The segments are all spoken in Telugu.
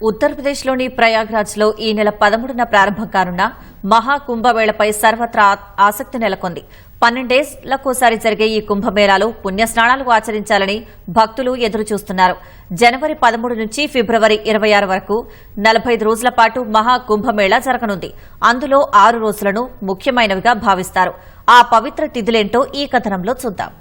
ఉత్తరప్రదేశ్లోని ప్రయాగ్రాజ్లో ఈ నెల 13న ప్రారంభం కానున్న మహాకుంభమేళపై సర్వత్రా ఆసక్తి నెలకొంది. 12 ఏళ్లకోసారి జరిగే ఈ కుంభమేళాలో పుణ్యస్నానాలు ఆచరించాలని భక్తులు ఎదురుచూస్తున్నారు. జనవరి 13 నుంచి ఫిబ్రవరి 26 వరకు 45 రోజుల పాటు మహాకుంభమేళా జరగనుంది. అందులో 6 రోజులను ముఖ్యమైనవిగా భావిస్తారు. ఆ పవిత్ర తిథులేంటో ఈ కథనంలో చూద్దాం.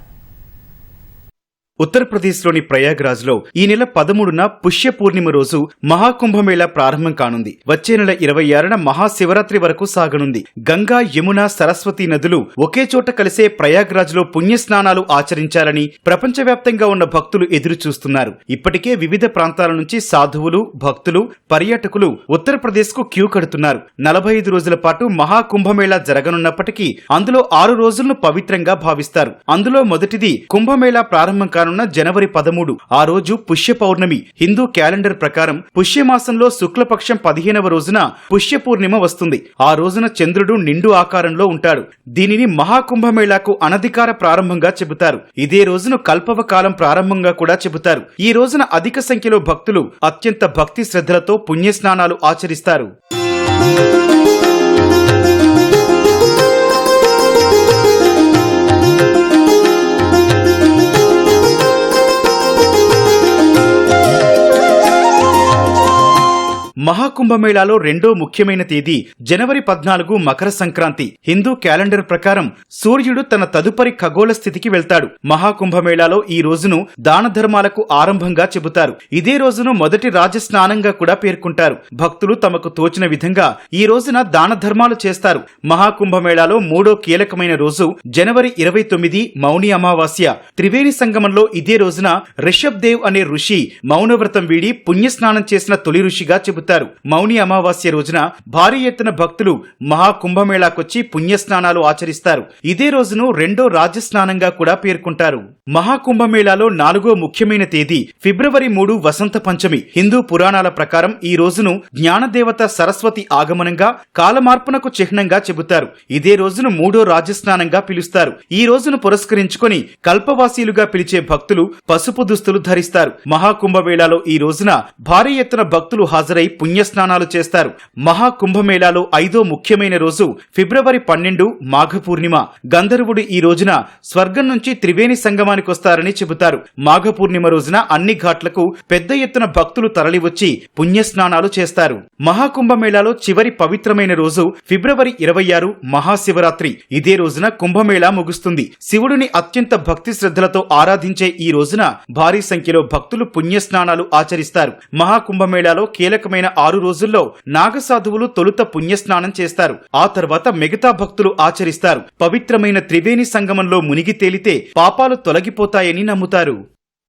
ఉత్తరప్రదేశ్లోని ప్రయాగ్రాజ్లో ఈ నెల 13న పుష్య పూర్ణిమ రోజు మహాకుంభమేళా ప్రారంభం కానుంది. వచ్చే నెల 26న మహాశివరాత్రి వరకు సాగనుంది. గంగా, యమున, సరస్వతి నదులు ఒకే చోట కలిసే ప్రయాగ్రాజ్లో పుణ్యస్నానాలు ఆచరించాలని ప్రపంచవ్యాప్తంగా ఉన్న భక్తులు ఎదురు చూస్తున్నారు. ఇప్పటికే వివిధ ప్రాంతాల నుంచి సాధువులు, భక్తులు, పర్యాటకులు ఉత్తరప్రదేశ్కు క్యూ కడుతున్నారు. 45 రోజుల పాటు మహాకుంభమేళా జరగనున్నప్పటికీ అందులో 6 రోజులను పవిత్రంగా భావిస్తారు. అందులో మొదటిది కుంభమేళా ప్రారంభం కానున్న జనవరి 13. ఆ రోజు పుష్య పౌర్ణమి. హిందూ క్యాలెండర్ ప్రకారం పుష్యమాసంలో శుక్లపక్షం 15వ రోజున పుష్య పూర్ణిమ వస్తుంది. ఆ రోజున చంద్రుడు నిండు ఆకారంలో ఉంటాడు. దీనిని మహాకుంభమేళాకు అనధికార ప్రారంభంగా చెబుతారు. ఇదే రోజును కల్పవ కాలం ప్రారంభంగా కూడా చెబుతారు. ఈ రోజున అధిక సంఖ్యలో భక్తులు అత్యంత భక్తి శ్రద్ధలతో పుణ్యస్నానాలు ఆచరిస్తారు. మహాకుంభమేళాలో రెండో ముఖ్యమైన తేదీ జనవరి 14 మకర సంక్రాంతి. హిందూ క్యాలెండర్ ప్రకారం సూర్యుడు తన తదుపరి ఖగోళ స్థితికి వెళ్తాడు. మహాకుంభమేళాలో ఈ రోజును దాన ధర్మాలకు ఆరంభంగా చెబుతారు. ఇదే రోజును మొదటి రాజస్నానంగా కూడా పేర్కొంటారు. భక్తులు తమకు తోచిన విధంగా ఈ రోజున దాన ధర్మాలు చేస్తారు. మహాకుంభమేళాలో మూడో కీలకమైన రోజు జనవరి 29 మౌని అమావాస్య. త్రివేణి సంగమంలో ఇదే రోజున రిషబ్ దేవ్ అనే ఋషి మౌనవ్రతం వీడి పుణ్యస్నానం చేసిన తొలి ఋషిగా చెబుతారు. మౌని అమావాస్య రోజున భారీ ఎత్తున భక్తులు మహాకుంభమేళాకొచ్చి పుణ్యస్నానాలు ఆచరిస్తారు. ఇదే రోజును రెండో రాజస్నానంగా కూడా పేర్కొంటారు. మహాకుంభమేళాలో నాలుగో ముఖ్యమైన తేదీ ఫిబ్రవరి 3 వసంత పంచమి. హిందూ పురాణాల ప్రకారం ఈ రోజును జ్ఞానదేవత సరస్వతి ఆగమనంగా, కాలమార్పునకు చిహ్నంగా చెబుతారు. ఇదే రోజును మూడో రాజస్నానంగా పిలుస్తారు. ఈ రోజును పురస్కరించుకొని కల్పవాసీలుగా పిలిచే భక్తులు పసుపు దుస్తులు ధరిస్తారు. మహాకుంభమేళాలో ఈ రోజున భారీ ఎత్తున భక్తులు హాజరై పుణ్యస్నానాలు చేస్తారు. మహాకుంభమేళాలో ఐదో ముఖ్యమైన రోజు ఫిబ్రవరి 12 మాఘ పూర్ణిమ. గంధర్వుడు ఈ రోజున స్వర్గం నుంచి త్రివేణి సంగమానికొస్తారని చెబుతారు. మాఘ పూర్ణిమ రోజున అన్ని ఘాట్లకు పెద్ద ఎత్తున భక్తులు తరలివచ్చి పుణ్యస్నానాలు చేస్తారు. మహాకుంభమేళాలో చివరి పవిత్రమైన రోజు ఫిబ్రవరి 26 మహాశివరాత్రి. ఇదే రోజున కుంభమేళా ముగుస్తుంది. శివుడిని అత్యంత భక్తి శ్రద్ధలతో ఆరాధించే ఈ రోజున భారీ సంఖ్యలో భక్తులు పుణ్యస్నానాలు ఆచరిస్తారు. మహాకుంభమేళాలో కీలకమైన 6 రోజుల్లో నాగసాధువులు తొలుత పుణ్యస్నానం చేస్తారు. ఆ తర్వాత మిగతా భక్తులు ఆచరిస్తారు. పవిత్రమైన త్రివేణి సంగమంలో మునిగి తేలితే పాపాలు తొలగిపోతాయని నమ్ముతారు.